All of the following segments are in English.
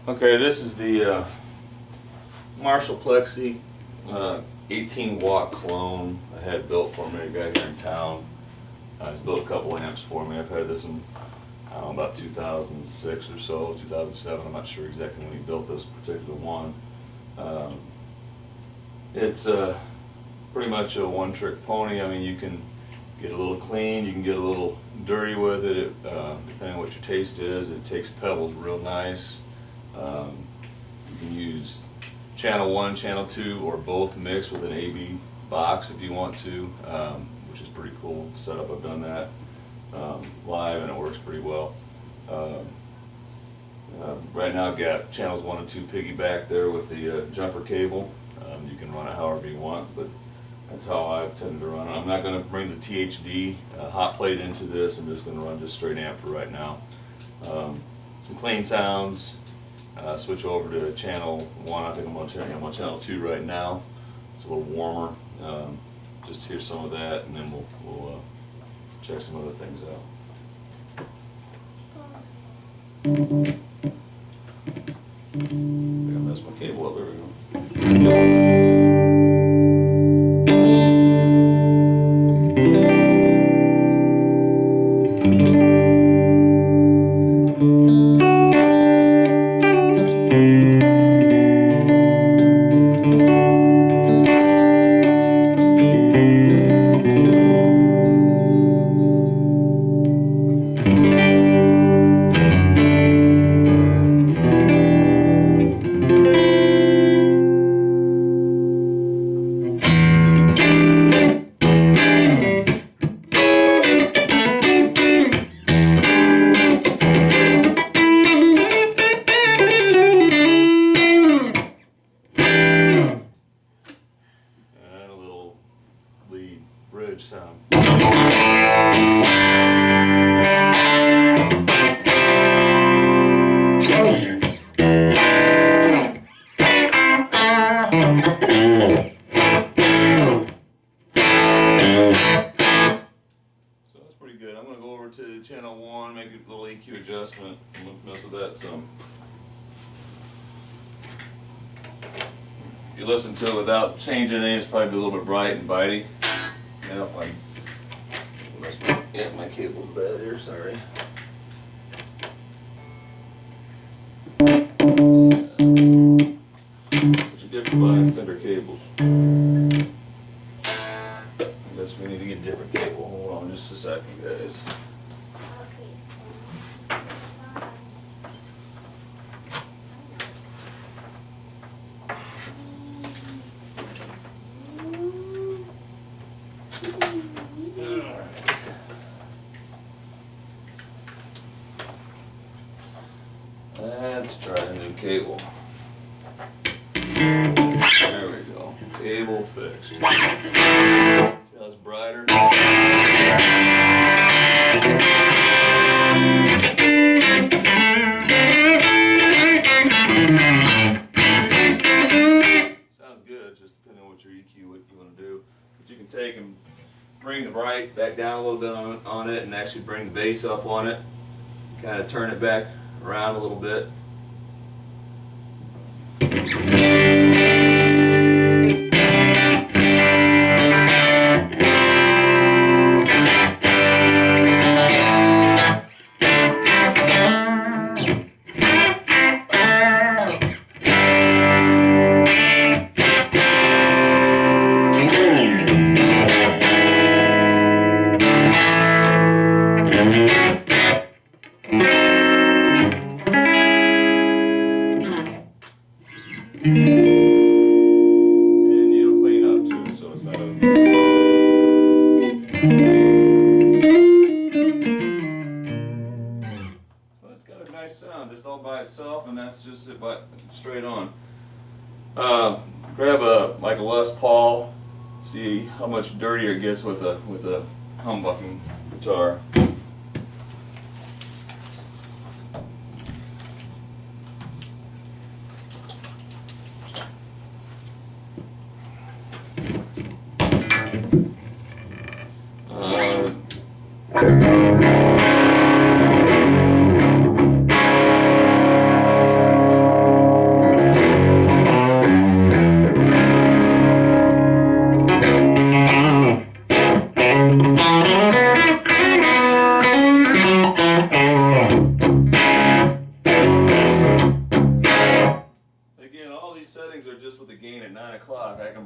Okay, this is the Marshall Plexi 18-watt clone I had built for me. A guy here in town has built a couple amps for me. I've had this in, I don't know, about 2006 or so, 2007. I'm not sure exactly when he built this particular one. It's pretty much a one-trick pony. I mean, you can get a little clean, you can get a little dirty with it, depending on what your taste is. It takes pedals real nice. You can use channel 1, channel 2, or both mixed with an AB box if you want to, which is pretty cool setup. I've done that live and it works pretty well. Right now I've got channels 1 and 2 piggyback there with the jumper cable. You can run it however you want, but that's how I've tended to run it. I'm not going to bring the THD hot plate into this. I'm just going to run just straight amp for right now. Some clean sounds. Switch over to channel 1. I think I'm on channel 2 right now. It's a little warmer. Just hear some of that, and then we'll check some other things out. I think I messed my cable up. There we go. Bridge sound. So that's pretty good. I'm going to go over to channel 1, make a little EQ adjustment, and we'll mess with that some. If you listen to it without changing anything, it's probably a little bit bright and bitey. Now if I, my cable's bad here, sorry. Such a different buying thinner cables. I guess we need to get a different cable. Hold on just a second, guys. Let's try a new cable. There we go. Cable fixed. See how it's brighter? Sounds good, just depending on what your EQ, what you want to do. But you can take and bring the bright back down a little bit on it and actually bring the bass up on it. Kind of turn it back around a little bit. And it'll clean up too, so it's not a... Well, it's got a nice sound just all by itself, and that's just it, but straight on. Grab like a Les Paul, see how much dirtier it gets with a humbucking guitar.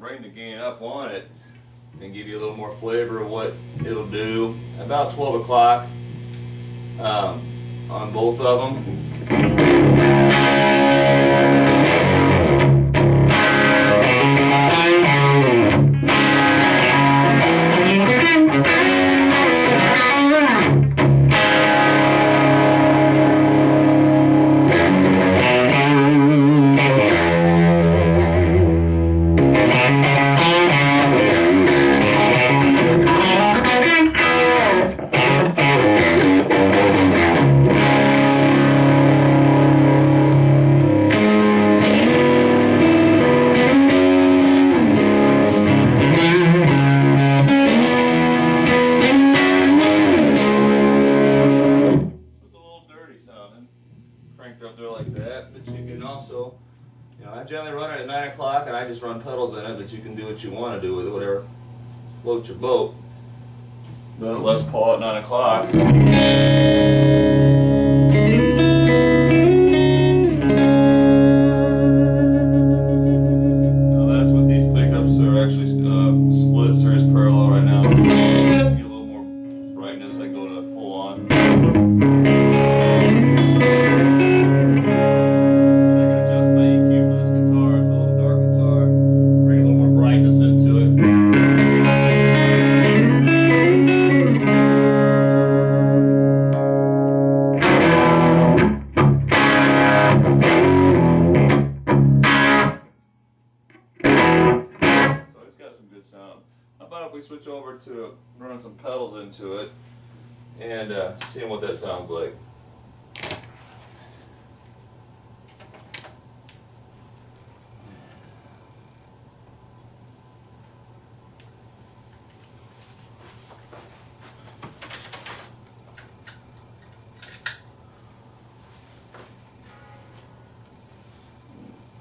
bring the gain up on it and give you a little more flavor of what it'll do. About 12 o'clock on both of them. Cranked up there like that, but you can also, I generally run it at 9 o'clock and I just run pedals in it, but you can do what you want to do with it, whatever floats your boat. But Les Paul at 9 o'clock. Now that's what these pickups are actually split series parallel right now. Get a little more brightness, I go to full on. Some good sound. How about if we switch over to running some pedals into it and seeing what that sounds like.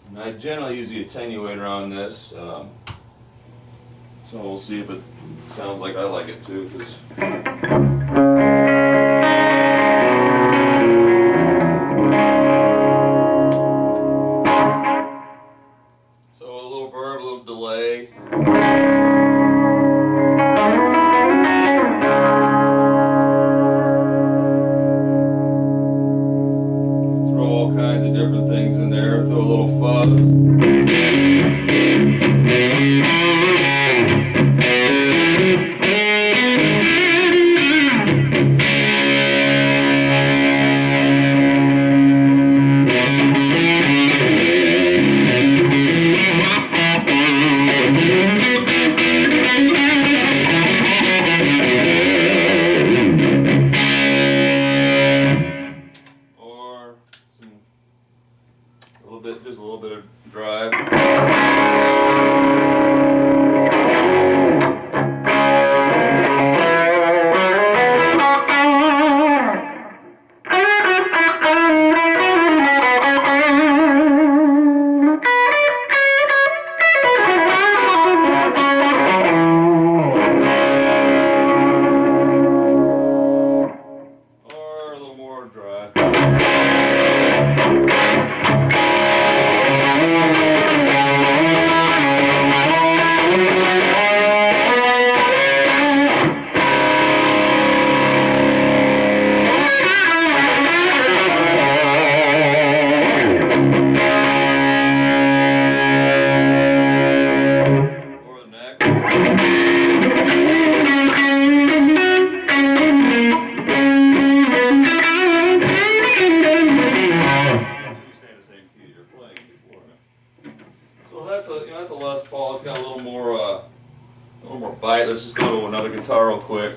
And I generally use the attenuator on this. So we'll see if it sounds like I like it too. So a little verb, a little delay. Throw all kinds of different things in there. Throw a little fuzz. Just a little bit of drive. Or a little more drive. That's a Les Paul. It's got a little more bite. Let's just go to another guitar real quick.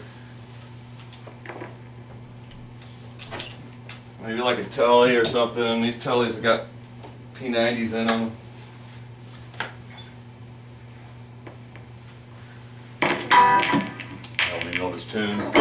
Maybe like a Telly or something. These Tellys have got P90s in them. Help me know this tune.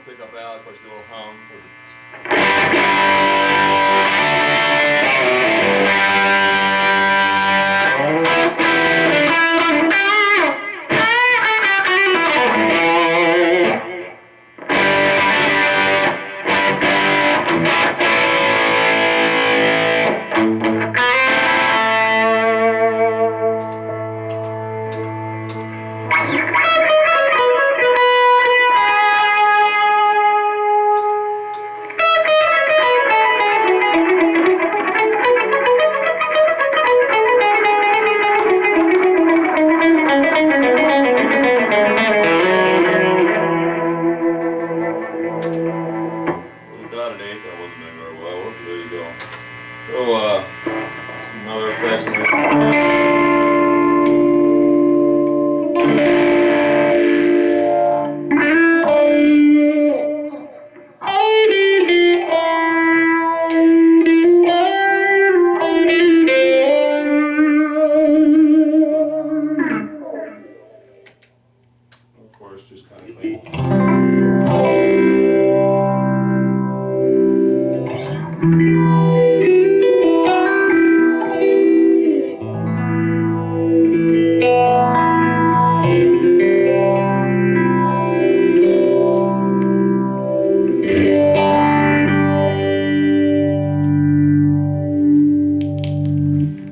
Pickup out, of course, a little hum. course, just kind of clean.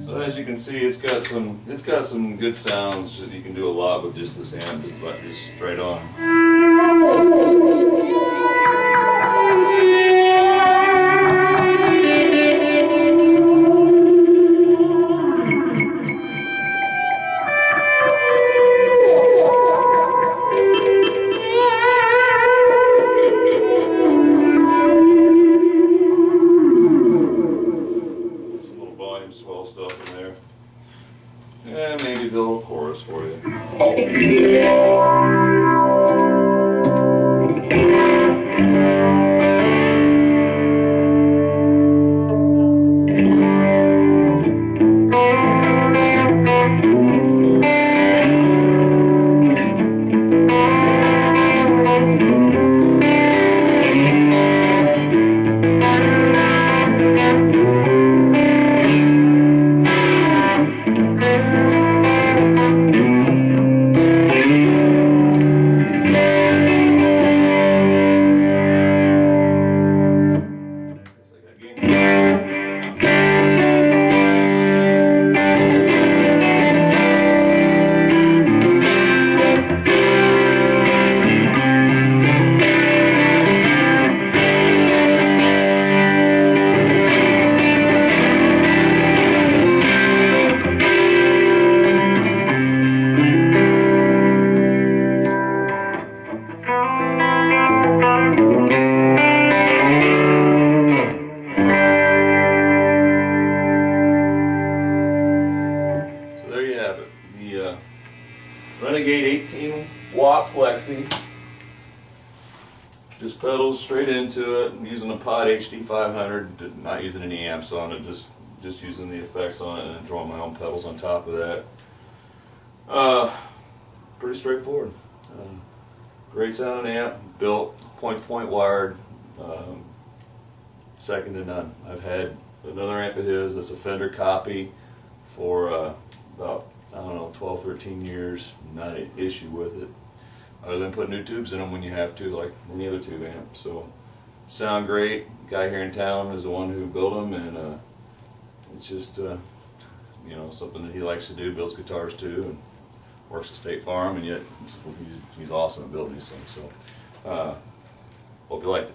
So as you can see, it's got some good sounds. You can do a lot with just this amp, just straight on. Some little volume swell stuff in there. And maybe the little chorus for you. Renegade 18-watt Plexi. Just pedals straight into it. I'm using a Pod HD 500, not using any amps on it, just using the effects on it and then throwing my own pedals on top of that. Pretty straightforward. Great sounding amp, built point-to-point wired, second to none. I've had another amp of his that's a Fender copy for about, I don't know, 12, 13 years, not an issue with it, other than putting new tubes in them when you have to, like any other tube amp. So, sound great. Guy here in town is the one who built them, and it's just, you know, something that he likes to do, builds guitars too, and works at State Farm, and yet he's awesome at building these things. So, hope you liked it.